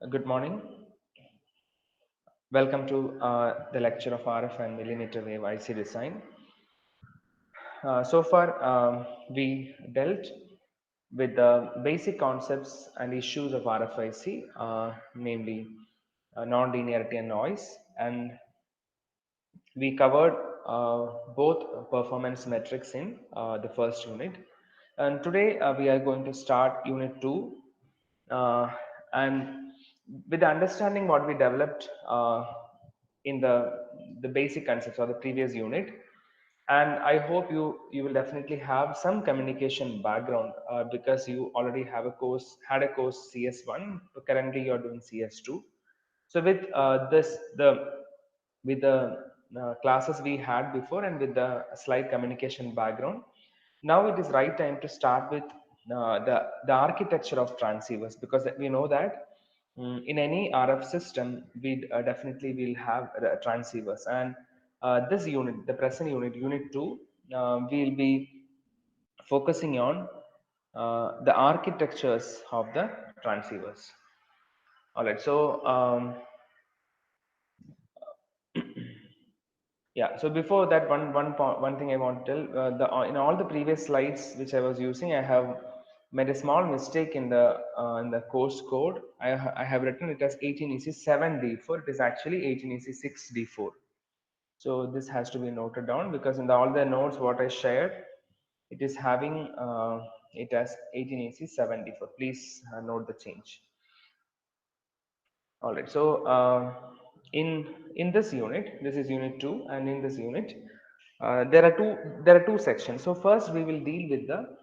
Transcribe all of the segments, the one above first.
Good morning. Welcome to the lecture of RF and millimeter wave IC design. So far, we dealt with the basic concepts and issues of RFIC, namely non-linearity and noise, and we covered both performance metrics in the first unit. And today we are going to start unit 2, uh, and with the understanding what we developed in the basic concepts of the previous unit, and I hope you will definitely have some communication background because you already have a course had a course CS1, but currently you're doing CS2. So with this the with the classes we had before and with the slight communication background, now it is right time to start with the architecture of transceivers, because we know that in any RF system we definitely will have transceivers, and this unit, the present unit, unit 2, we'll be focusing on the architectures of the transceivers. All right, so yeah, so before that, one thing I want to tell, in all the previous slides which I was using, I have made a small mistake in the course code. I have written it as 18EC7D4. It is actually 18EC6D4. So this has to be noted down, because in all the notes what I shared, it is having it as 18EC7D4. Please note the change. All right. So in this unit, this is unit 2, and in this unit, there are two sections. So first we will deal with the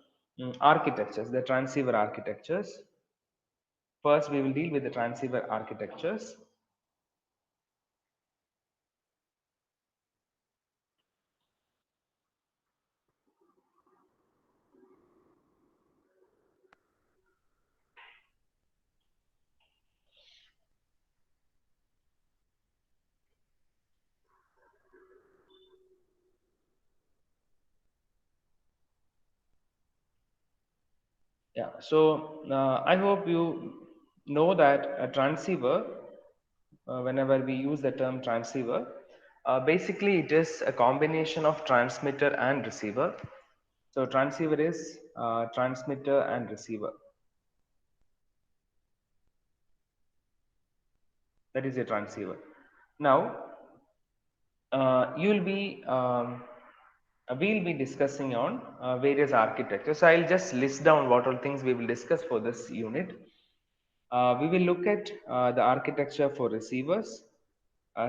architectures, the transceiver architectures. First we will deal with the transceiver architectures. Yeah. So I hope you know that a transceiver, whenever we use the term transceiver, basically it is a combination of transmitter and receiver. So transceiver is transmitter and receiver. That is a transceiver. Now, you'll be we'll be discussing on various architectures. So I'll just list down what all things we will discuss for this unit. We will look at the architecture for receivers.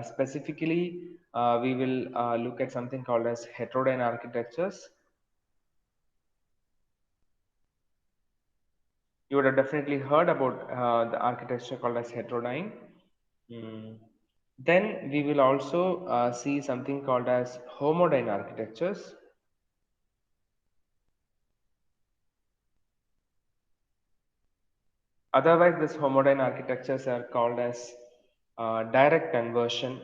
Specifically, we will look at something called as heterodyne architectures. You would have definitely heard about the architecture called as heterodyne. Mm. Then we will also see something called as homodyne architectures. Otherwise, these homodyne architectures are called as direct conversion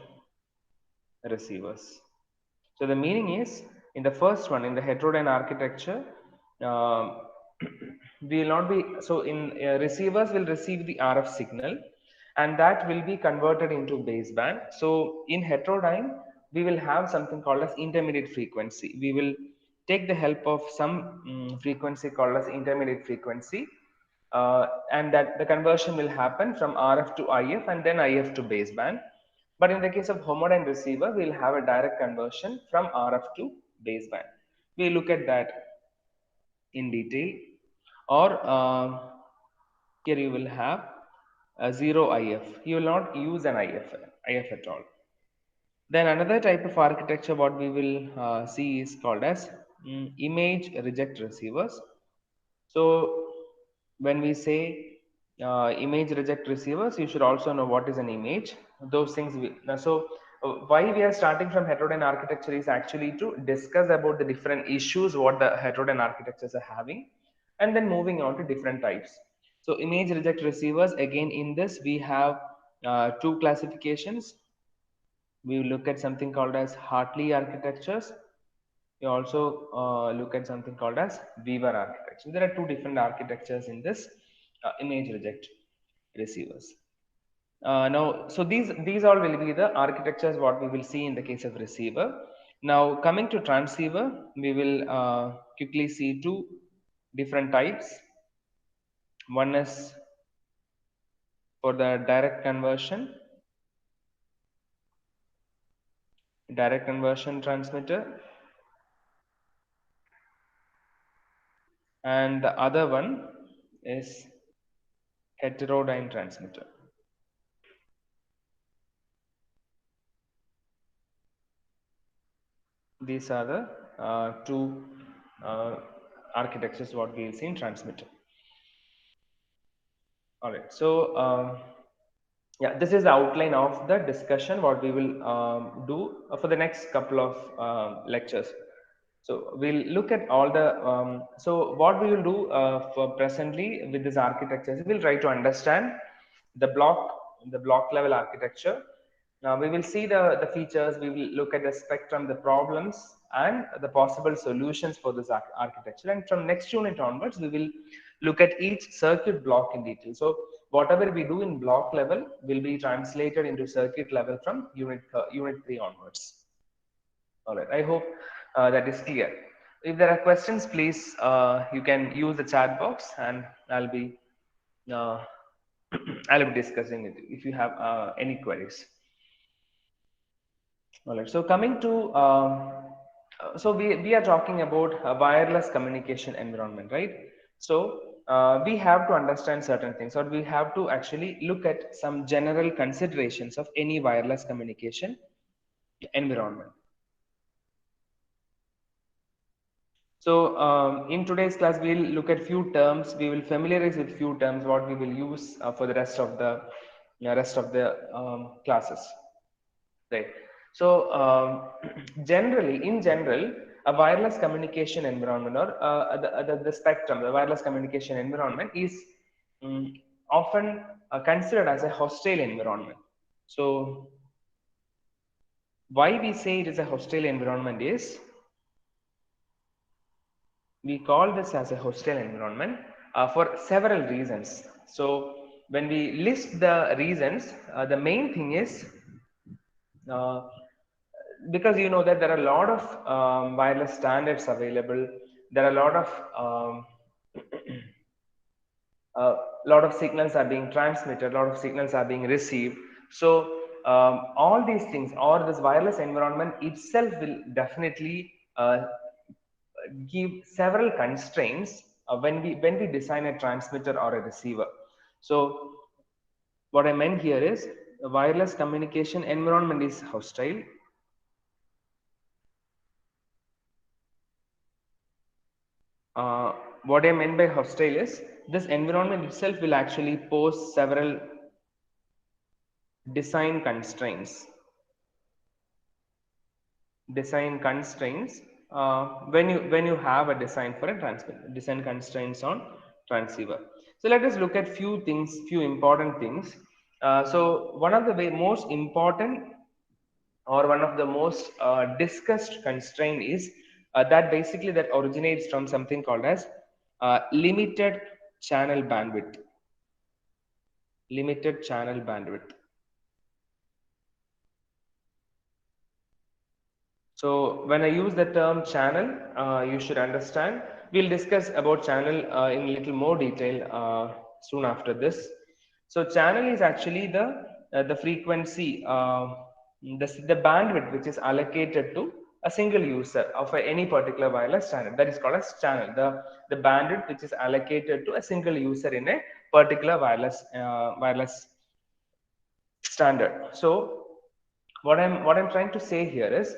receivers. So the meaning is, in the first one, in the heterodyne architecture, uh, we will not be, so in receivers will receive the RF signal, and that will be converted into baseband. So in heterodyne, we will have something called as intermediate frequency. We will take the help of some frequency called as intermediate frequency, and that the conversion will happen from RF to IF and then IF to baseband. But in the case of homodyne receiver, we'll have a direct conversion from RF to baseband. We look at that in detail. Or here you will have a zero IF. You will not use an IF at all. Then another type of architecture what we will see is called as image reject receivers. So when we say image reject receivers, you should also know what is an image. Those things. Why we are starting from heterodyne architecture is actually to discuss about the different issues what the heterodyne architectures are having, and then moving on to different types. So image reject receivers, again in this we have two classifications. We will look at something called as Hartley architectures. We also look at something called as Weaver architecture. There are two different architectures in this image reject receivers. Now, so these all will be the architectures what we will see in the case of receiver. Now, coming to transceiver, we will quickly see two different types. One is for the direct conversion transmitter, and the other one is heterodyne transmitter. These are the two architectures what we will see in transmitter. All right, so yeah, this is the outline of the discussion what we will do for the next couple of lectures. So we'll look at all the so what we will do for presently with this architecture, we'll try to understand the block level architecture. Now we will see the features, we will look at the spectrum, the problems, and the possible solutions for this architecture. And from next unit onwards, we will look at each circuit block in detail. So whatever we do in block level will be translated into circuit level from unit 3 onwards. All right, I hope that is clear. If there are questions, please you can use the chat box, and I'll be uh, I'll be discussing it if you have any queries. All right. So coming to so we are talking about a wireless communication environment, right? So we have to understand certain things, or we have to actually look at some general considerations of any wireless communication environment. So in today's class, we'll look at few terms. We will familiarize with few terms what we will use for the rest of the classes. Right. So generally, in general, a wireless communication environment, or the spectrum, the wireless communication environment is often considered as a hostile environment. So why we say it is a hostile environment is, we call this as a hostile environment for several reasons. So when we list the reasons, the main thing is uh, because you know that there are a lot of wireless standards available. There are a lot of lot of signals are being transmitted, a lot of signals are being received. So all these things, or this wireless environment itself will definitely give several constraints when we design a transmitter or a receiver. So what I meant here is, the wireless communication environment is hostile. What I meant by hostile is, this environment itself will actually pose several design constraints. When you have a design for a transmitter, design constraints on transceiver. So let us look at few things, few important things. So one of the most important, or one of the most discussed constraint is that basically that originates from something called as limited channel bandwidth. Limited channel bandwidth. So when I use the term channel, you should understand. We'll discuss about channel in a little more detail soon after this. So channel is actually the frequency, the bandwidth which is allocated to a single user of any particular wireless channel. That is called as channel. The bandwidth which is allocated to a single user in a particular wireless standard. So what I'm trying to say here is,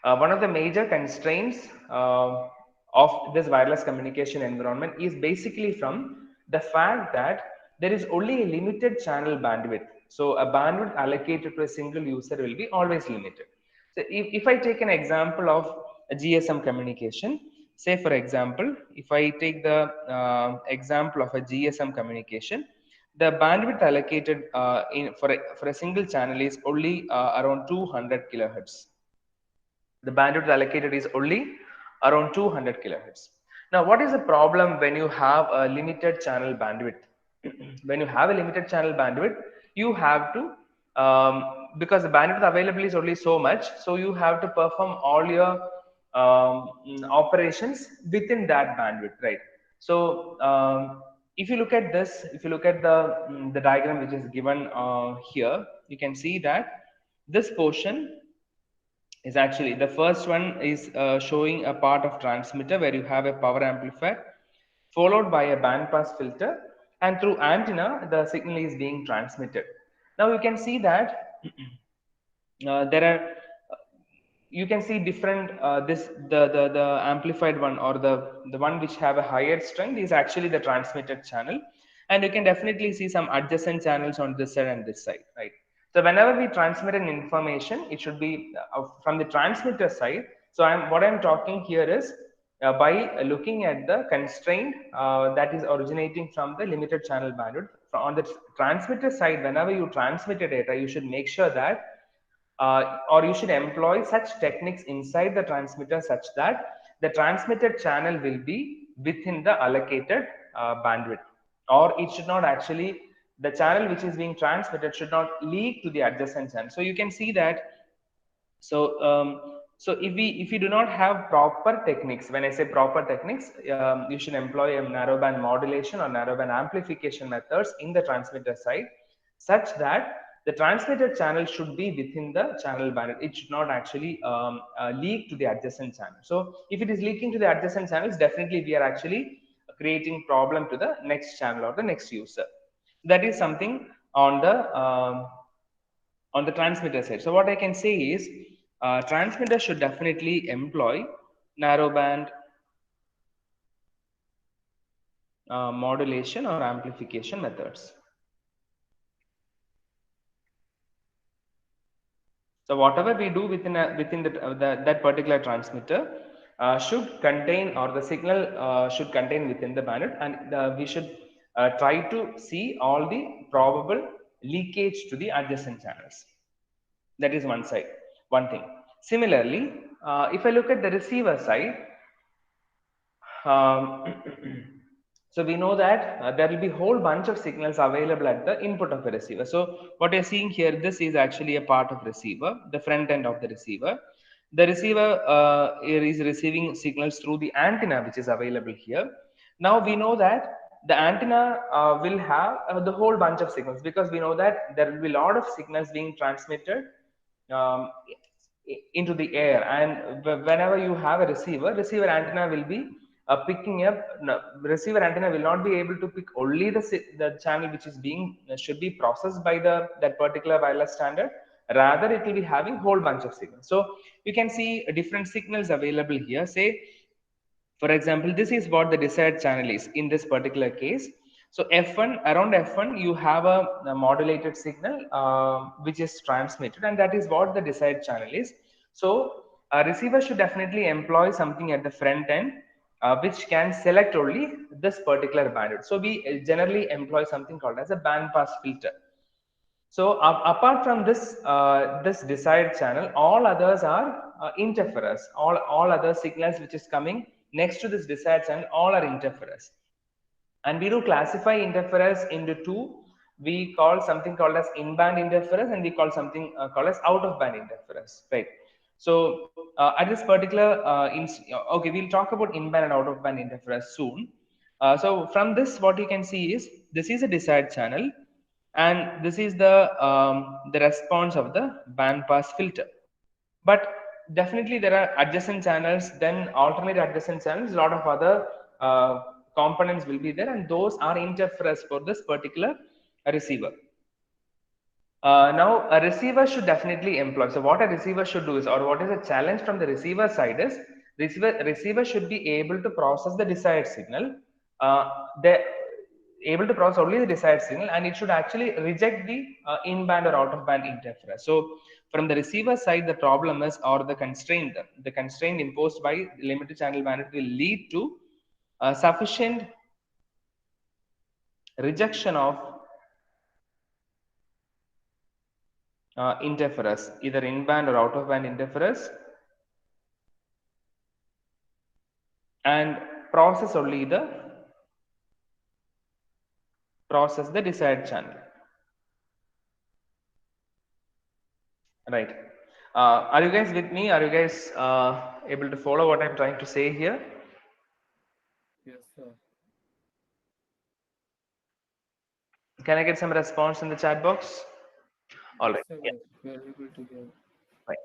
one of the major constraints of this wireless communication environment is basically from the fact that there is only a limited channel bandwidth. So a bandwidth allocated to a single user will be always limited. So if I take an example of a GSM communication, say for example, if I take the example of a GSM communication, the bandwidth allocated for a single channel is only around 200 kilohertz. The bandwidth allocated is only around 200 kilohertz. Now, what is the problem when you have a limited channel bandwidth? When you have a limited channel bandwidth, you have to, because the bandwidth available is only so much, so you have to perform all your operations within that bandwidth, right? So if you look at this, if you look at the diagram which is given here, you can see that this portion is actually, the first one is showing a part of transmitter where you have a power amplifier followed by a band pass filter, and through antenna the signal is being transmitted. Now you can see that there are, you can see different, this the amplified one, or the one which have a higher strength, is actually the transmitted channel, and you can definitely see some adjacent channels on this side and this side, right? So whenever we transmit an information, it should be from the transmitter side. So I'm talking here is by looking at the constraint that is originating from the limited channel bandwidth. On the transmitter side, whenever you transmit a data, you should make sure that or you should employ such techniques inside the transmitter such that the transmitted channel will be within the allocated bandwidth, or it should not actually, the channel which is being transmitted should not leak to the adjacent channel. So you can see that. So so if you do not have proper techniques, when I say proper techniques, you should employ a narrowband modulation or narrowband amplification methods in the transmitter side, such that the transmitted channel should be within the channel bandwidth. It should not actually leak to the adjacent channel. So if it is leaking to the adjacent channels, definitely we are actually creating problem to the next channel or the next user. That is something on the transmitter side. So what I can say is, transmitter should definitely employ narrowband modulation or amplification methods. So whatever we do within that particular transmitter should contain, or the signal should contain within the bandwidth, and we should try to see all the probable leakage to the adjacent channels. That is one side, one thing. Similarly, if I look at the receiver side, so we know that there will be whole bunch of signals available at the input of a receiver. So what you're seeing here, this is actually a part of receiver, the front end of the receiver. The receiver is receiving signals through the antenna which is available here. Now we know that the antenna will have the whole bunch of signals, because we know that there will be a lot of signals being transmitted um, into the air, and whenever you have a receiver antenna will be picking up, no, receiver antenna will not be able to pick only the channel which is being should be processed by the that particular wireless standard. Rather it will be having whole bunch of signals. So you can see different signals available here. Say for example, this is what the desired channel is in this particular case. So F1, around F1, you have a modulated signal which is transmitted, and that is what the desired channel is. So a receiver should definitely employ something at the front end which can select only this particular bandwidth. So we generally employ something called as a band pass filter. So apart from this this desired channel, all others are interferers. All other signals which is coming next to this desired channel, all are interferers. And we do classify interferers into two. We call something called as in-band interferers, and we call something called as out-of-band interferers, right? So at this particular, okay, we'll talk about in-band and out-of-band interferers soon. So from this, what you can see is, this is a desired channel, and this is the response of the band pass filter. But definitely there are adjacent channels, then alternate adjacent channels, a lot of other components will be there, and those are interferers for this particular receiver. Now a receiver should definitely employ, so what a receiver should do is, or what is a challenge from the receiver side is, receiver should be able to process the desired signal. They able to process only the desired signal, and it should actually reject the in-band or out-of-band interference. So from the receiver side, the problem is, or the constraint imposed by limited channel bandwidth will lead to sufficient rejection of interference, either in-band or out-of-band interference, and process the desired channel. Right. Are you guys with me? Are you guys able to follow what I'm trying to say here? Yes, sir. Can I get some response in the chat box? All Yes, right. sir. Yeah. We are able to hear. Right.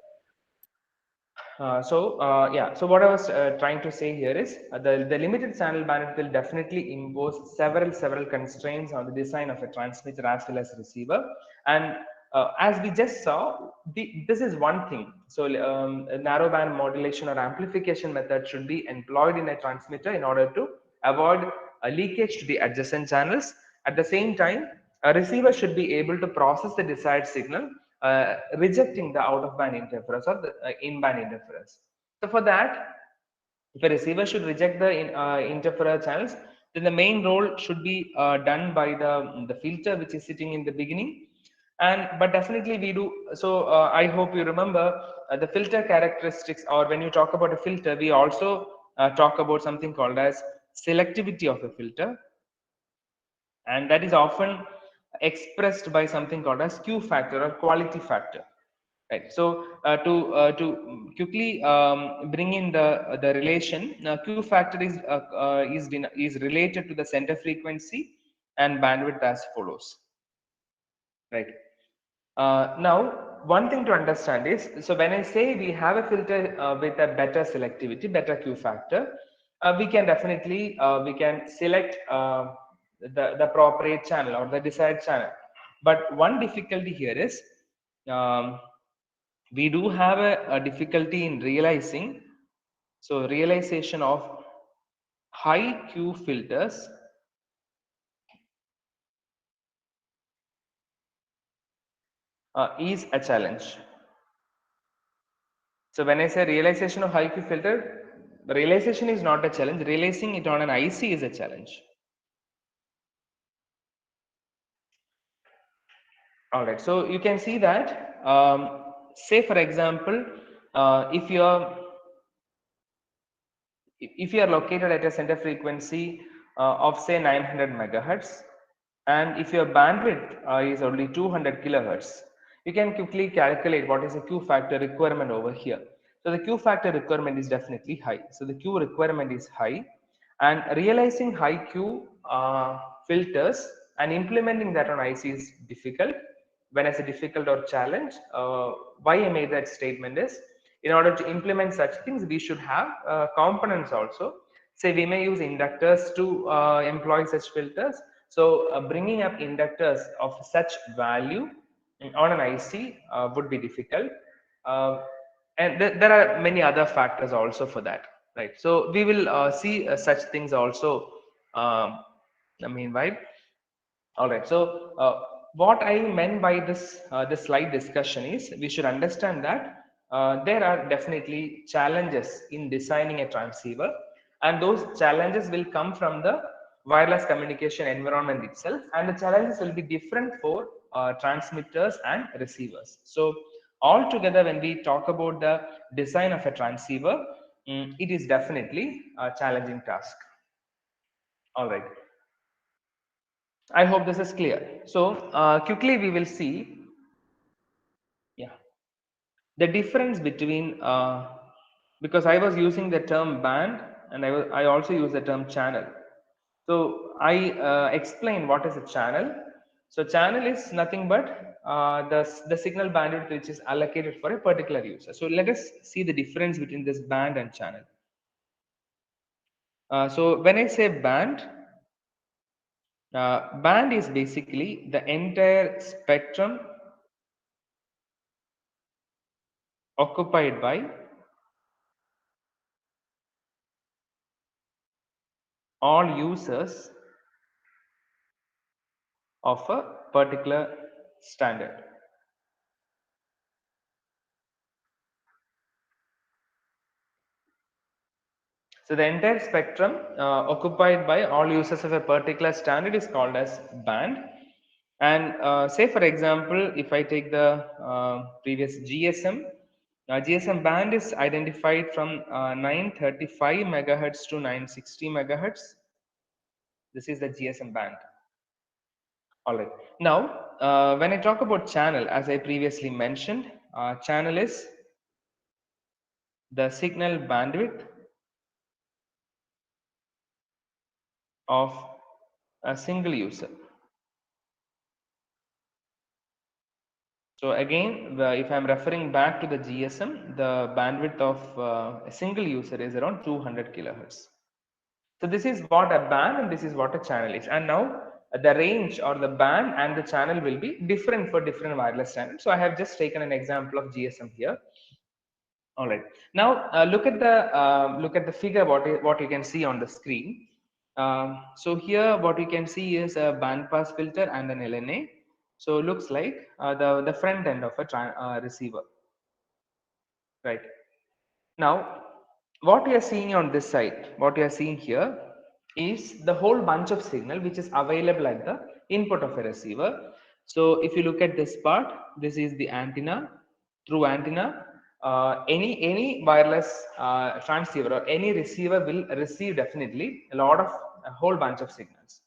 Yeah, so what I was trying to say here is the limited channel bandwidth will definitely impose several constraints on the design of a transmitter as well as receiver. And as we just saw, this is one thing. So a narrowband modulation or amplification method should be employed in a transmitter in order to avoid a leakage to the adjacent channels. At the same time, a receiver should be able to process the desired signal, rejecting the out of band interference or the in band interference. So for that, if a receiver should reject the interferer channels, then the main role should be done by the filter which is sitting in the beginning. And but definitely we do. So I hope you remember the filter characteristics, or when you talk about a filter, we also talk about something called as selectivity of a filter, and that is often expressed by something called as Q factor or quality factor. Right. So to quickly bring in the relation, Q factor is related to the center frequency and bandwidth as follows. Right. Now, one thing to understand is, so when I say we have a filter with a better selectivity, better Q factor, we can definitely we can select the appropriate channel or the desired channel. But one difficulty here is um, we do have a difficulty in realizing. So realization of high Q filters is a challenge. So when I say realization of high Q filter, realization is not a challenge. Realizing it on an IC is a challenge. All right. So you can see that, say for example, if you are located at a center frequency of say 900 megahertz, and if your bandwidth is only 200 kilohertz, you can quickly calculate what is the Q factor requirement over here. So the Q factor requirement is definitely high. So the Q requirement is high, and realizing high Q filters and implementing that on IC is difficult. When I say difficult or challenge, why I made that statement is, in order to implement such things, we should have components also. Say we may use inductors to employ such filters. So bringing up inductors of such value on an IC would be difficult. Uh, and there are many other factors also for that, right? So we will see such things also. Um, Meanwhile, all right. So what I meant by this slide discussion is we should understand that there are definitely challenges in designing a transceiver, and those challenges will come from the wireless communication environment itself, and the challenges will be different for transmitters and receivers. So altogether, when we talk about the design of a transceiver, it is definitely a challenging task. All right. I hope this is clear. So quickly we will see, yeah, the difference between, because I was using the term band, and I also use the term channel. So I explain what is a channel. So channel is nothing but the signal bandwidth which is allocated for a particular user. So let us see the difference between this band and channel. So when I say band, band is basically the entire spectrum occupied by all users of a particular standard. So the entire spectrum occupied by all users of a particular standard is called as band. And say for example, if I take the previous GSM, GSM band is identified from 935 megahertz to 960 megahertz. This is the GSM band. All right. Now, when I talk about channel, as I previously mentioned, channel is the signal bandwidth of a single user. So again, if I'm referring back to the GSM, the bandwidth of a single user is around 200 kilohertz. So this is what a band and this is what a channel is. And now the range or the band and the channel will be different for different wireless channels. So I have just taken an example of GSM here. All right. Now look at the figure. What you can see on the screen. So here what you can see is a band pass filter and an LNA. So it looks like the front end of a receiver, right? Now, what you are seeing on this side, what you are seeing here is the whole bunch of signal which is available at the input of a receiver. So if you look at this part, this is the antenna. Through antenna, any wireless transceiver or any receiver will receive definitely a whole bunch of signals.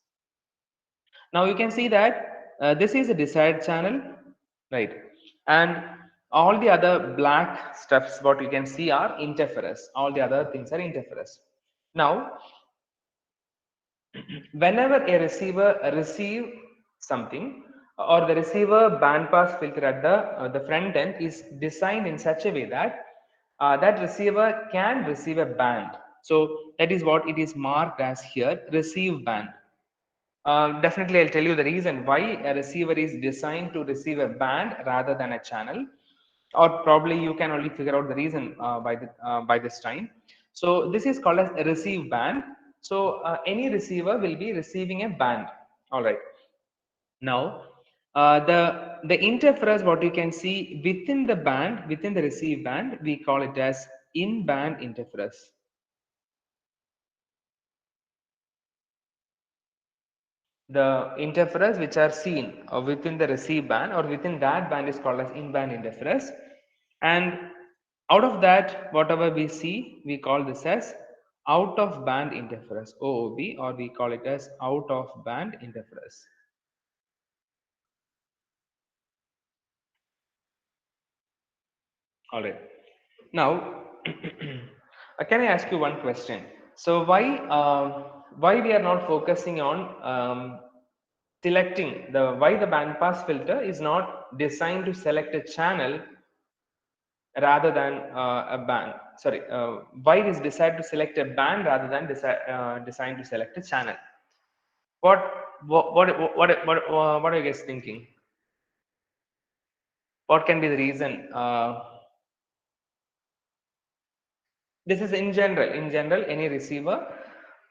Now you can see that this is a desired channel, right? And all the other black stuffs, what you can see are interference. All the other things are interference. Now, whenever a receiver receive something or the receiver band pass filter at the front end is designed in such a way that that receiver can receive a band. So that is what it is marked as here, receive band. Definitely, I'll tell you the reason why a receiver is designed to receive a band rather than a channel, or probably you can only figure out the reason by this time. So this is called as a receive band. So any receiver will be receiving a band. All right. Now, the interference, what you can see within the band, within the receive band, we call it as in band interference. The interference which are seen within the receive band or within that band is called as in-band interference, and out of that whatever we see we call this as out of band interference, OOB, or we call it as out of band interference. All right. Now, can I ask you one question? So why we are not focusing on selecting why the band pass filter is not designed to select a channel rather than a band? Sorry, why it is decided to select a band rather than designed to select a channel? What what are you guys thinking? What can be the reason? This is in general. In general, any receiver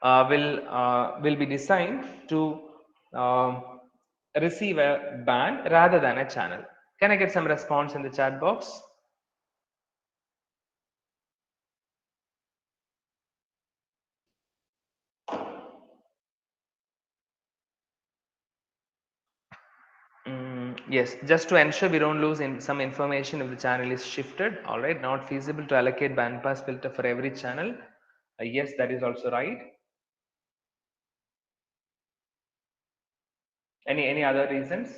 will be designed to receive a band rather than a channel. Can I get some response in the chat box? Yes, just to ensure we don't lose some information if the channel is shifted. All right, not feasible to allocate bandpass filter for every channel. Yes, that is also right. Any other reasons?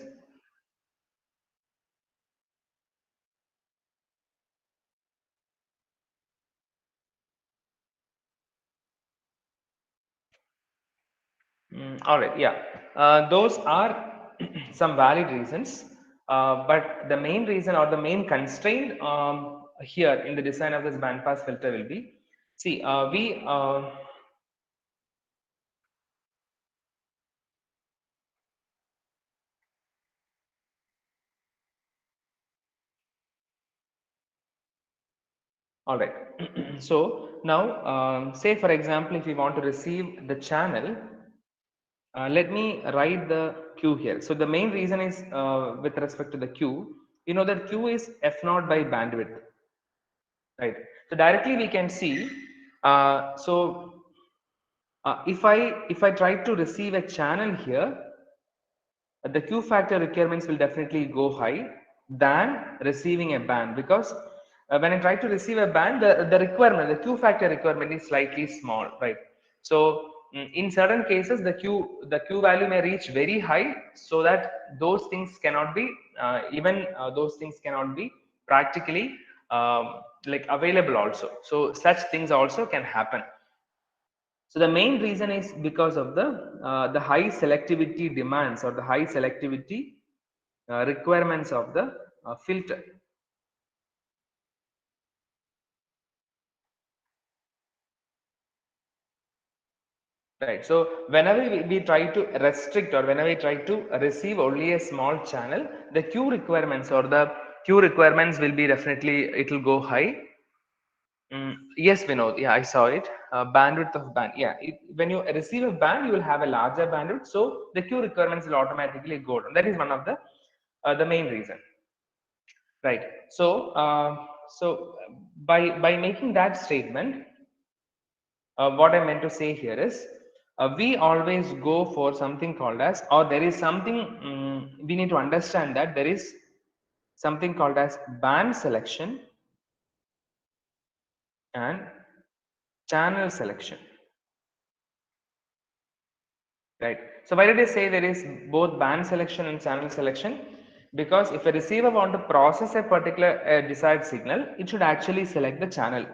All right, yeah, those are some valid reasons, but the main reason or the main constraint here in the design of this bandpass filter will be, see, we all right. So now, say for example, if we want to receive the channel, let me write the Q here. So the main reason is with respect to the Q, you know that Q is F naught by bandwidth, right? So directly we can see, if I try to receive a channel here, the Q factor requirements will definitely go high than receiving a band, because when I try to receive a band, the Q factor requirement is slightly small, right? So in certain cases, the Q value may reach very high, so that those things cannot be those things cannot be practically like available also. So such things also can happen. So the main reason is because of the high selectivity demands or the high selectivity requirements of the filter. Right. So whenever we try to restrict or whenever we try to receive only a small channel, the Q requirements or the Q requirements will be definitely, it will go high. Yes, Vinod. Yeah, I saw it. Bandwidth of band. Yeah, when you receive a band, you will have a larger bandwidth. So the Q requirements will automatically go down. That is one of the main reason. Right. So by making that statement, what I meant to say here is we always go for something called as, or there is something we need to understand that there is something called as band selection and channel selection. Right. So why did I say there is both band selection and channel selection? Because if a receiver want to process a particular desired signal, it should actually select the channel.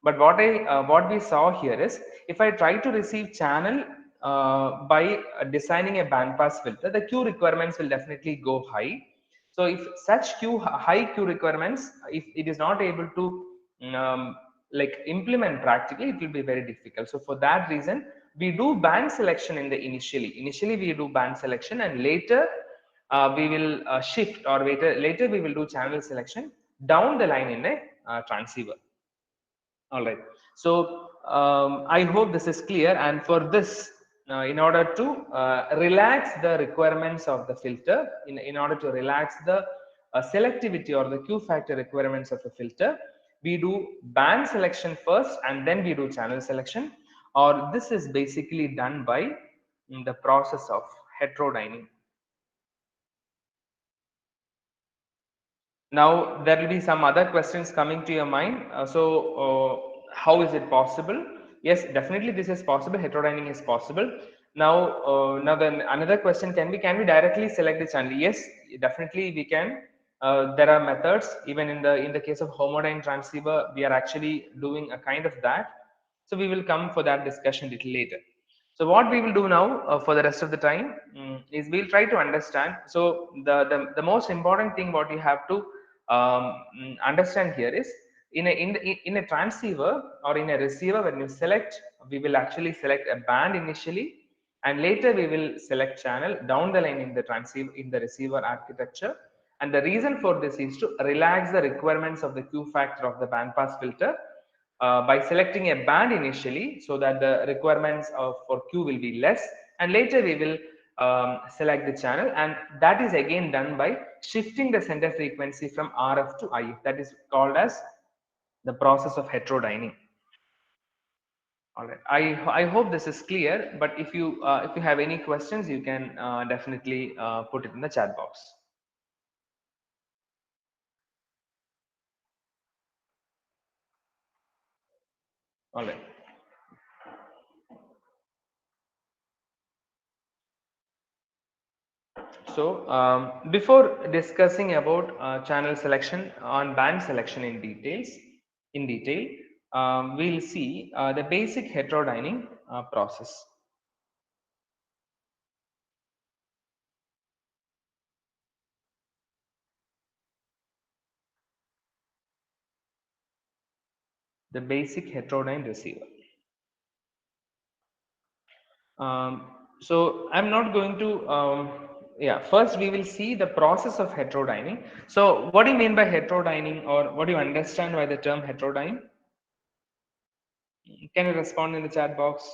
But what we saw here is, if I try to receive channel by designing a band pass filter, the Q requirements will definitely go high. So if such high Q requirements, if it is not able to like implement practically, it will be very difficult. So for that reason, we do band selection in the initially we do band selection, and later we will shift, or later we will do channel selection down the line in a transceiver. All right. So I hope this is clear. And for this, in order to relax the requirements of the filter, in order to relax the selectivity or the Q factor requirements of a filter, we do band selection first and then we do channel selection. Or this is basically done by the process of heterodyning. Now there will be some other questions coming to your mind. How is it possible? Yes, definitely this is possible. Heterodyning is possible. Now then another question can we directly select the channel? Yes, definitely we can. There are methods. Even in the case of homodyne transceiver, we are actually doing a kind of that. So we will come for that discussion a little later. So what we will do now for the rest of the time is we'll try to understand. So the most important thing what you have to understand here is, in a transceiver or in a receiver, when you select, we will actually select a band initially, and later we will select channel down the line in the transceiver, in the receiver architecture. And the reason for this is to relax the requirements of the Q factor of the band pass filter by selecting a band initially, so that the requirements for Q will be less, and later we will select the channel, and that is again done by shifting the center frequency from RF to IF. That is called as the process of heterodyning. All right, I hope this is clear, but if you have any questions, you can definitely put it in the chat box. All right. So before discussing about channel selection on band selection in detail, we'll see the basic heterodyning process. The basic heterodyne receiver. So I'm not going to. Yeah, first we will see the process of heterodyning. So what do you mean by heterodyning, or what do you understand by the term heterodyne? Can you respond in the chat box?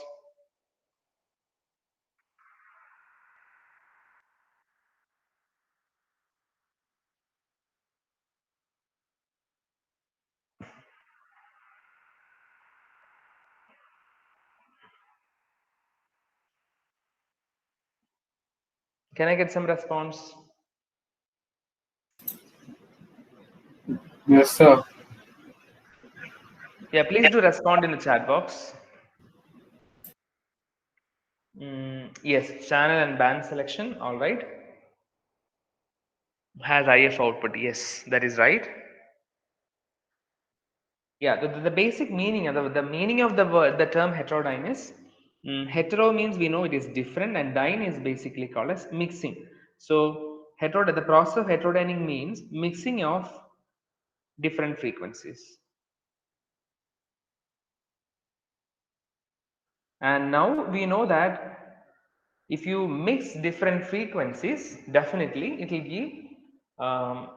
Can I get some response? Yes, sir. Yeah, please do respond in the chat box. Yes, channel and band selection. All right. Has IF output. Yes, that is right. Yeah, the basic meaning of the meaning of the word, the term heterodyne is, hetero means we know it is different, and dyne is basically called as mixing. So the process of heterodyning means mixing of different frequencies. And now we know that if you mix different frequencies, definitely it will give, um,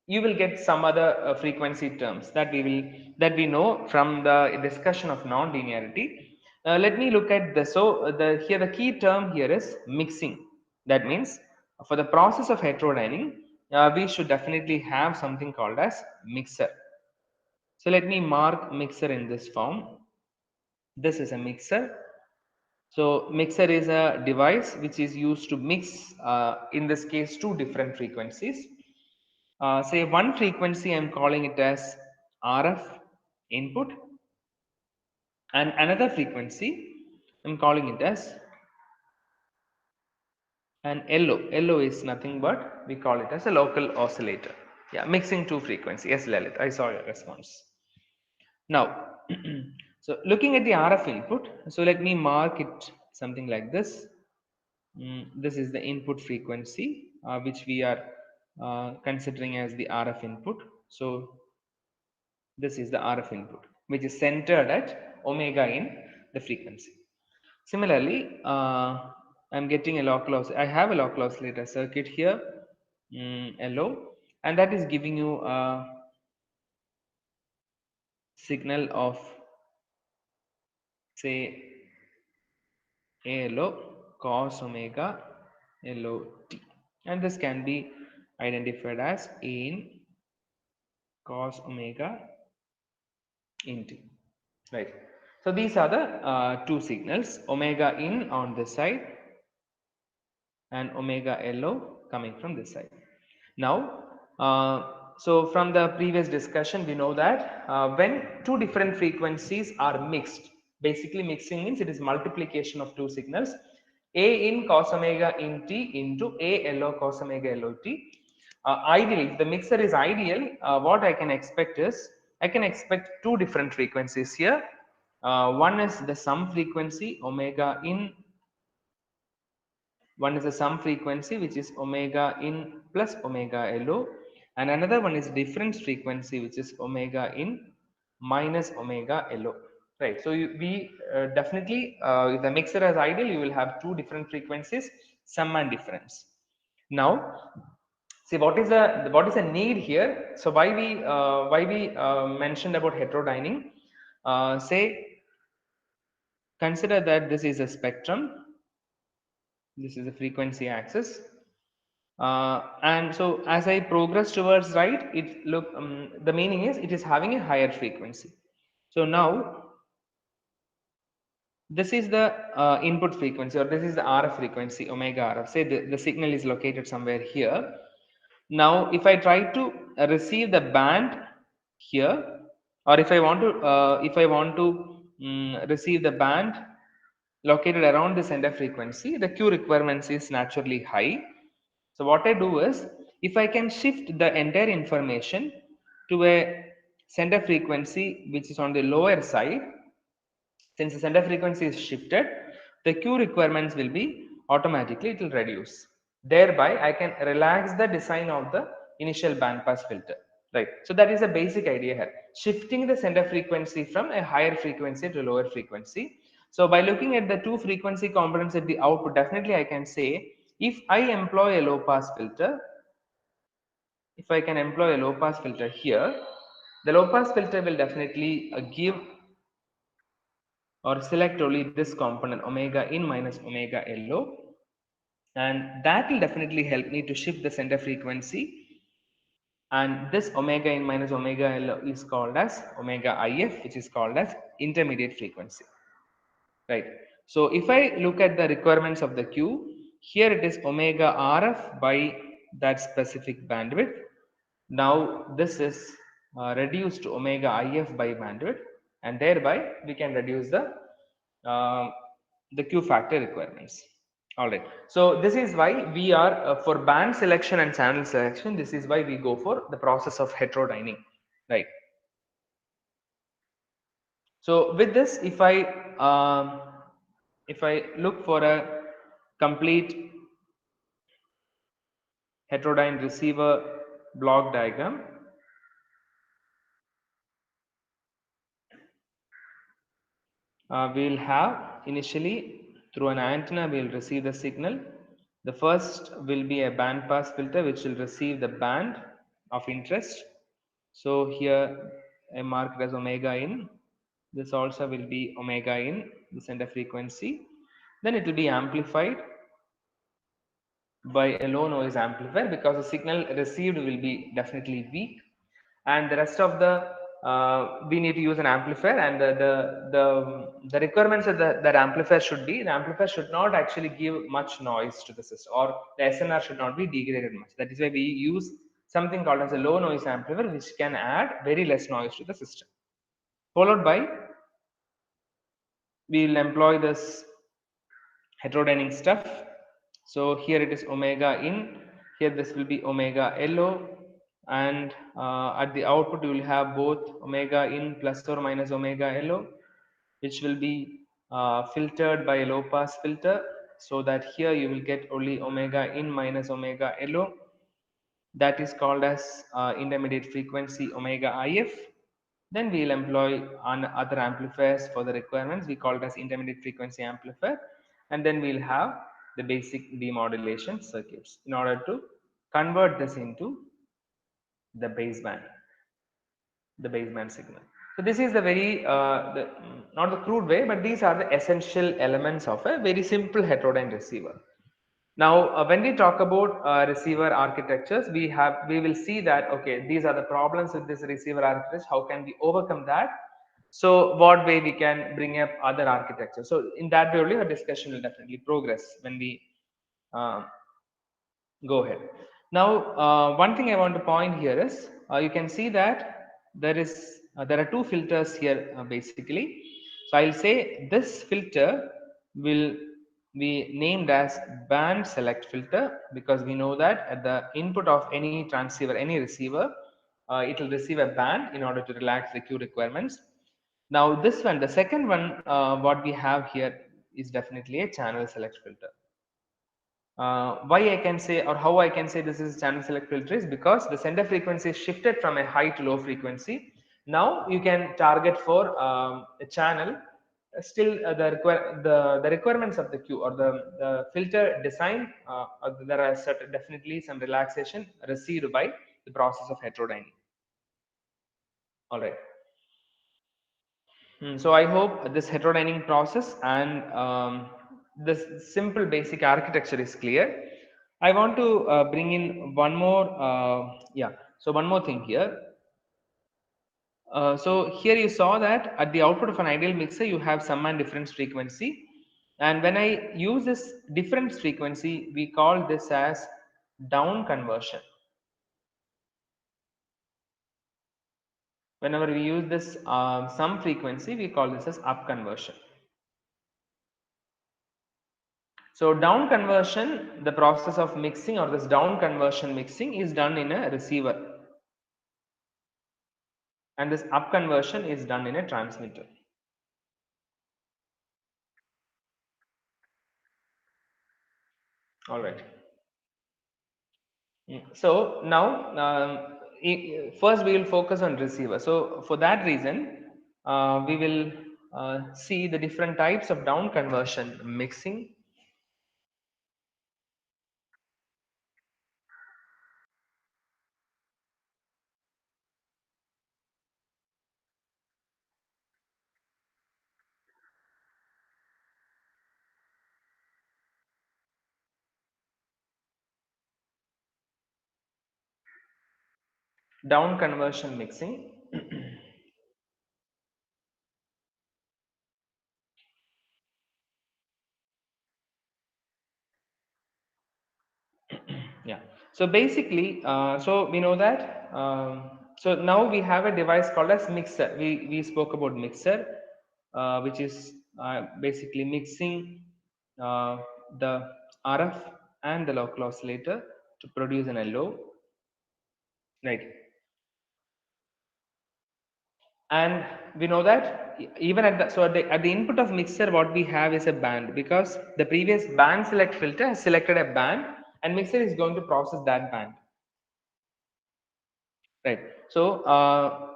you will get some other frequency terms that we know from the discussion of non-linearity. Let me look at the, here the key term here is mixing. That means for the process of heterodyning, we should definitely have something called as mixer. So let me mark mixer in this form. This is a mixer. So mixer is a device which is used to mix, in this case, two different frequencies. Say one frequency, I'm calling it as RF input, and another frequency, I'm calling it as an LO. LO is nothing but we call it as a local oscillator. Yeah, mixing two frequencies. Yes, Lalit, I saw your response. Now, so looking at the RF input, so let me mark it something like this. This is the input frequency, which we are considering as the RF input. So this is the RF input, which is centered at omega in the frequency. Similarly, I'm getting a local I have a local oscillator circuit here, LO, and that is giving you a signal of, say, ALO cos omega LOT, and this can be identified as A in cos omega in T, right? So these are the two signals, omega in on this side and omega LO coming from this side. Now, so from the previous discussion, we know that when two different frequencies are mixed, basically mixing means it is multiplication of two signals, A in cos omega in T into A LO cos omega LOT. Ideally, if the mixer is ideal, what I can expect is, I can expect two different frequencies here. One is the sum frequency omega in, one is a sum frequency which is omega in plus omega LO, and another one is difference frequency which is omega in minus omega LO. Right. So we definitely, if the mixer is ideal, you will have two different frequencies, sum and difference. Now, see what is a need here. So why we mentioned about heterodyning. Say consider that this is a spectrum. This is a frequency axis. And so as I progress towards right, the meaning is it is having a higher frequency. So now this is the input frequency, or this is the RF frequency, omega RF. Say the signal is located somewhere here. Now if I try to receive the band here, or if I want to receive the band located around the center frequency, the Q requirements is naturally high. So what I do is, if I can shift the entire information to a center frequency which is on the lower side, since the center frequency is shifted, the Q requirements will be automatically, it will reduce. Thereby, I can relax the design of the initial band pass filter. Right. So that is a basic idea here. Shifting the center frequency from a higher frequency to lower frequency. So by looking at the two frequency components at the output, definitely I can say, if I employ a low pass filter, if I can employ a low pass filter here, the low pass filter will definitely give or select only this component omega in minus omega LO, and that will definitely help me to shift the center frequency, and this omega in minus omega LO is called as omega IF, which is called as intermediate frequency, right? So if I look at the requirements of the Q, here it is omega RF by that specific bandwidth. Now this is reduced to omega IF by bandwidth, and thereby we can reduce uh, the Q factor requirements. All right. So this is why we are for band selection and channel selection. This is why we go for the process of heterodyning, right? So with this, if I look for a complete heterodyne receiver block diagram, we'll have initially through an antenna we'll receive the signal. The first will be a band pass filter which will receive the band of interest. So here I mark it as omega in. This also will be omega in the center frequency. Then it will be amplified by a low noise amplifier because the signal received will be definitely weak, and the rest of the we need to use an amplifier, and the requirements of that amplifier should be, the amplifier should not actually give much noise to the system, or the SNR should not be degraded much. That is why we use something called as a low noise amplifier which can add very less noise to the system. Followed by, we will employ this heterodyning stuff. So here it is omega in, here this will be omega LO, and at the output you will have both omega in plus or minus omega LO, which will be filtered by a low pass filter, so that here you will get only omega in minus omega LO. That is called as intermediate frequency omega IF. Then we will employ on other amplifiers for the requirements. We call it as intermediate frequency amplifier, and then we'll have the basic demodulation circuits in order to convert this into the baseband, the baseband signal. So this is the very not the crude way, but these are the essential elements of a very simple heterodyne receiver. Now, when we talk about receiver architectures, we will see that okay, these are the problems with this receiver architecture. How can we overcome that? So, what way we can bring up other architectures? So, in that way, only our discussion will definitely progress when we uh, go ahead. Now, one thing I want to point here is you can see that there are two filters here basically. So I'll say this filter will be named as band select filter, because we know that at the input of any transceiver, any receiver, it will receive a band in order to relax the Q requirements. Now this one, the second one, what we have here is definitely a channel select filter. Why I can say, or how I can say this is channel select filter, is because the center frequency is shifted from a high to low frequency. Now you can target for a channel. Still, the requirements of the Q or the filter design, there are certain, definitely some relaxation received by the process of heterodyning. All right. So I hope this heterodyning process and this simple basic architecture is clear. I want to bring in one more, so one more thing here. So here you saw that at the output of an ideal mixer, you have sum and difference frequency. And when I use this difference frequency, we call this as down conversion. Whenever we use this sum frequency, we call this as up conversion. So down conversion, the process of mixing or this down conversion mixing is done in a receiver, and this up conversion is done in a transmitter. All right. So now first we will focus on receiver. So for that reason, we will see the different types of down conversion mixing. Down conversion mixing. Yeah. So basically, so we know that. So now we have a device called as mixer. We spoke about mixer, which is basically mixing uh, the RF and the local oscillator to produce an LO. Right. And we know that even at the, so at the input of mixer, what we have is a band, because the previous band select filter has selected a band and mixer is going to process that band, right? So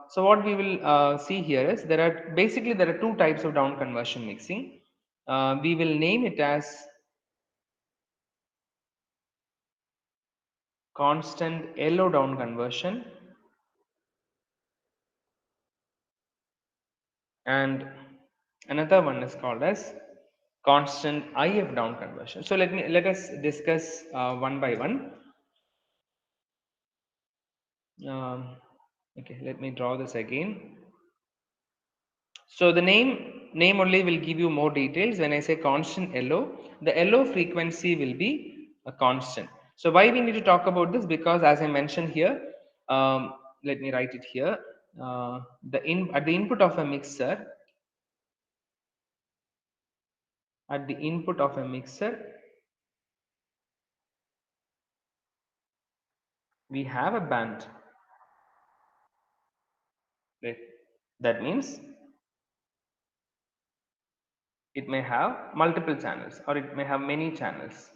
so what we will see here is there are two types of down conversion mixing. We will name it as constant LO down conversion and another one is called as constant IF down conversion. So let us discuss one by one. Okay, let me draw this again. So the name only will give you more details. When I say constant LO, the LO frequency will be a constant. So why we need to talk about this? Because as I mentioned here, let me write it here. At the input of a mixer, at the input of a mixer, we have a band. Right? That means it may have multiple channels or it may have many channels,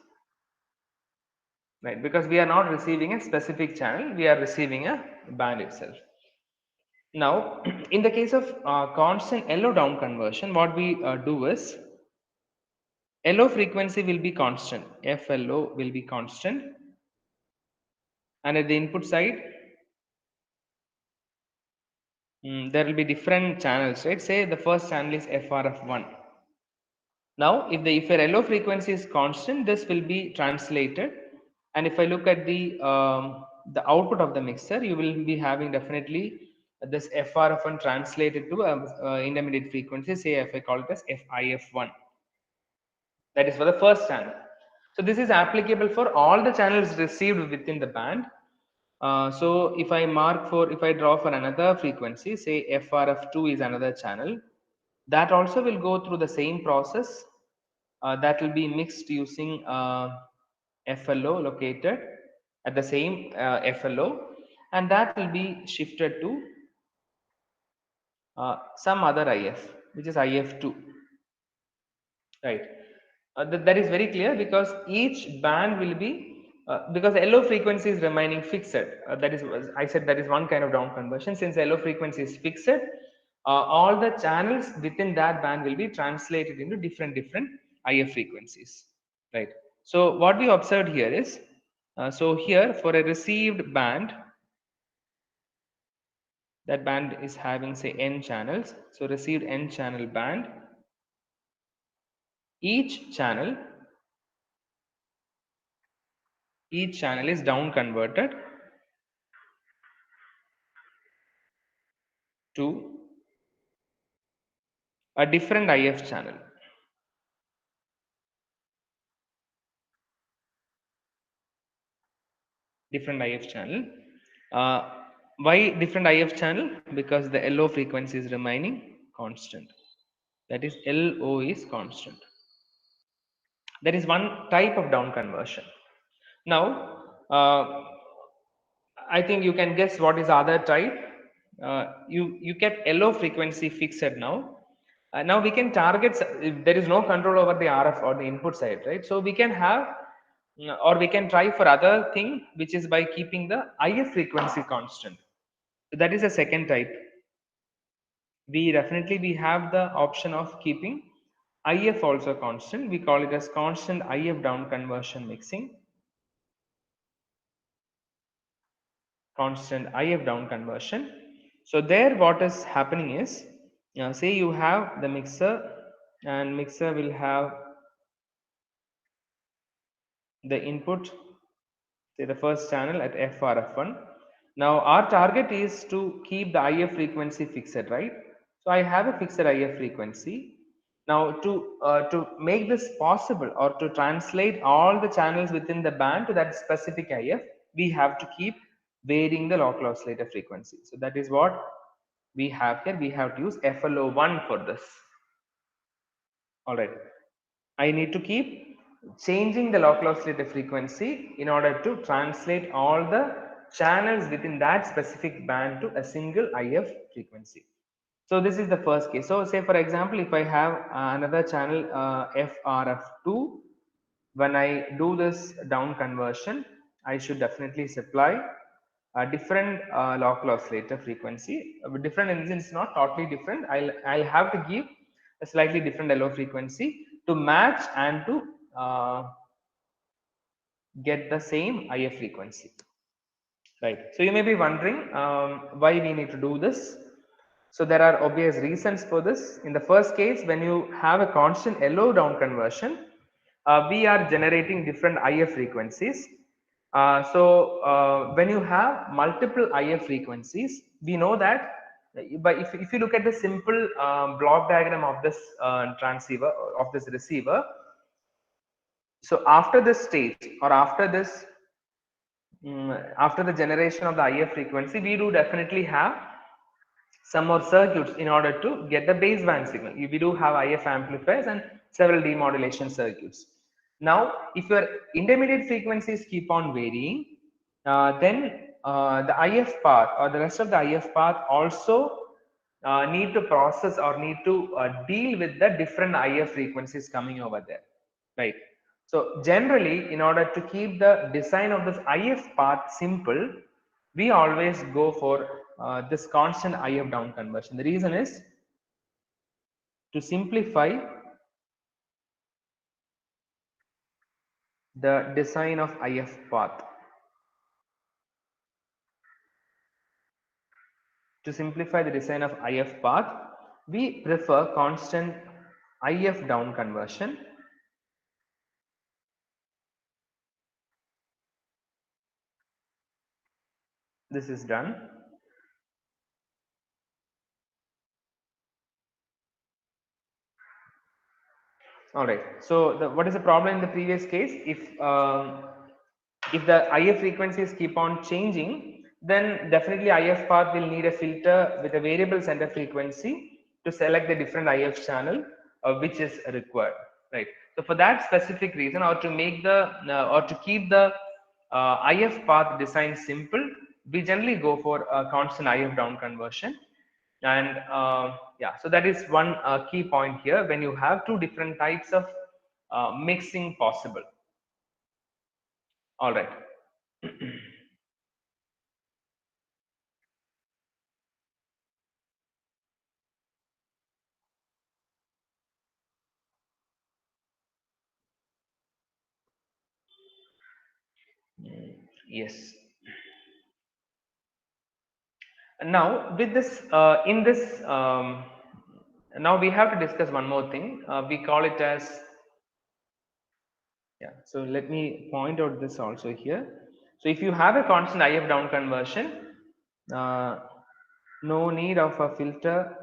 right? Because we are not receiving a specific channel, we are receiving a band itself. Now, in the case of constant LO down conversion, what we do is LO frequency will be constant, FLO will be constant, and at the input side, there will be different channels, right? Say the first channel is FRF1. Now, if your LO frequency is constant, this will be translated. And if I look at the output of the mixer, you will be having definitely this FRF1 translated to intermediate frequency. Say if I call it as FIF1, that is for the first channel. So this is applicable for all the channels received within the band. So if I draw for another frequency, say FRF2 is another channel, that also will go through the same process. That will be mixed using FLO located at the same FLO, and that will be shifted to some other IF, which is IF2, right? That is very clear because each band will be because LO frequency is remaining fixed. That is, I said, that is one kind of down conversion. Since LO frequency is fixed, all the channels within that band will be translated into different IF frequencies, right? So what we observed here is, so here for a received band, that band is having say n channels. So received n channel band, each channel each channel is down converted to a different IF channel. Different IF channel. Why different IF channel? Because the LO frequency is remaining constant. That is, LO is constant. That is one type of down conversion. Now, I think you can guess what is the other type. You kept LO frequency fixed now. Now we can target, if there is no control over the RF or the input side, right? So we can have, or we can try for other thing, which is by keeping the IF frequency constant. So that is a second type. We have the option of keeping IF also constant. We call it as constant IF down conversion mixing. Constant IF down conversion. So there what is happening is, say you have the mixer and mixer will have the input, say the first channel at FRF1. Now our target is to keep the IF frequency fixed, right? So I have a fixed IF frequency. Now to make this possible or to translate all the channels within the band to that specific IF, we have to keep varying the local oscillator frequency. So that is what we have here. We have to use FLO1 for this. All right. I need to keep changing the local oscillator frequency in order to translate all the channels within that specific band to a single IF frequency. So this is the first case. So say for example, if I have another channel FRF2, when I do this down conversion, I should definitely supply a different local oscillator frequency. Different in the sense not totally different. I'll have to give a slightly different LO frequency to match and to get the same IF frequency. Right. So you may be wondering why we need to do this. So there are obvious reasons for this. In the first case, when you have a constant LO down conversion, we are generating different IF frequencies. So when you have multiple IF frequencies, we know that. But if you look at the simple block diagram of this transceiver, of this receiver, so after this stage or after this after the generation of the IF frequency, we do definitely have some more circuits in order to get the baseband signal. We do have IF amplifiers and several demodulation circuits. Now, if your intermediate frequencies keep on varying, then the IF path or the rest of the IF path also need to process or need to deal with the different IF frequencies coming over there, right? So generally, in order to keep the design of this IF path simple, we always go for this constant IF down conversion. The reason is to simplify the design of IF path. To simplify the design of IF path, we prefer constant IF down conversion. This is done. All right. So what is the problem in the previous case? If the IF frequencies keep on changing, then definitely IF path will need a filter with a variable center frequency to select the different IF channel which is required, right? So for that specific reason, or to make the or to keep the IF path design simple, we generally go for a constant IF down conversion. And yeah, so that is one key point here when you have two different types of mixing possible. All right. Yes. And now with this in this now we have to discuss one more thing. We call it as, yeah, so let me point out this also here. So if you have a constant IF down conversion, uh, no need of a filter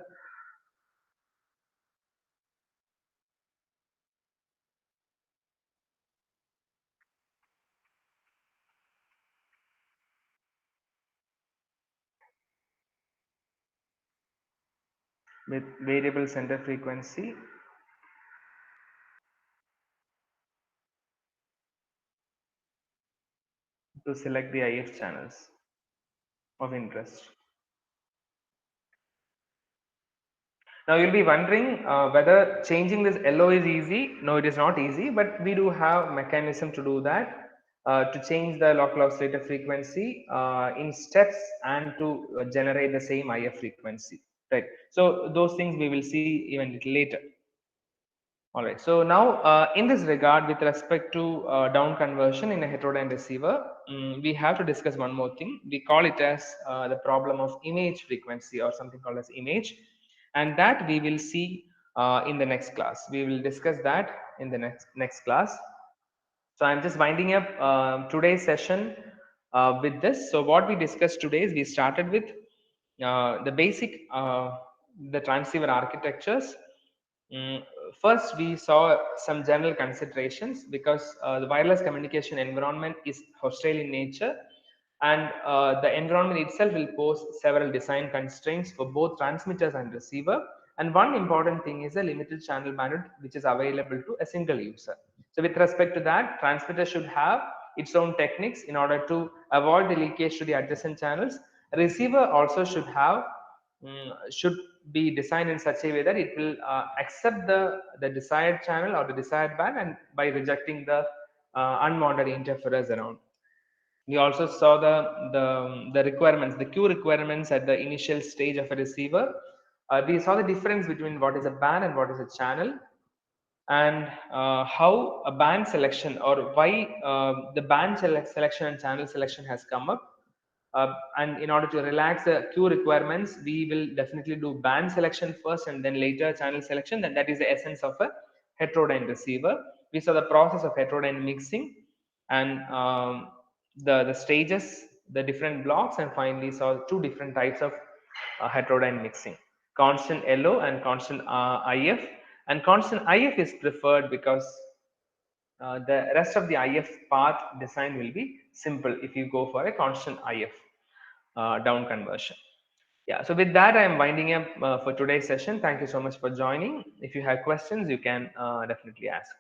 with variable center frequency to select the IF channels of interest. Now you'll be wondering whether changing this LO is easy. No, it is not easy, but we do have mechanism to do that, to change the local oscillator frequency in steps and to generate the same IF frequency, right? So those things we will see even little later. All right. So now, in this regard, with respect to down conversion in a heterodyne receiver, we have to discuss one more thing. We call it as the problem of image frequency, or something called as image, and that we will see in the next class. We will discuss that in the next class. So I'm just winding up today's session with this. So what we discussed today is we started with the basic the transceiver architectures. Mm, First, we saw some general considerations because the wireless communication environment is hostile in nature, and the environment itself will pose several design constraints for both transmitters and receiver. And one important thing is a limited channel bandwidth which is available to a single user. So with respect to that, transmitter should have its own techniques in order to avoid the leakage to the adjacent channels. A receiver also should have should be designed in such a way that it will accept the desired channel or the desired band, and by rejecting the unwanted interferers around. We also saw the requirements, the Q requirements at the initial stage of a receiver. We saw the difference between what is a band and what is a channel, and how a band selection, or why the band selection and channel selection has come up. And in order to relax the Q requirements, we will definitely do band selection first and then later channel selection. And that is the essence of a heterodyne receiver. We saw the process of heterodyne mixing, and the stages, the different blocks, and finally saw two different types of heterodyne mixing: constant LO and constant IF. And constant IF is preferred because the rest of the IF path design will be simple if you go for a constant IF down conversion. Yeah, so with that, I am winding up for today's session. Thank you so much for joining. If you have questions, you can definitely ask.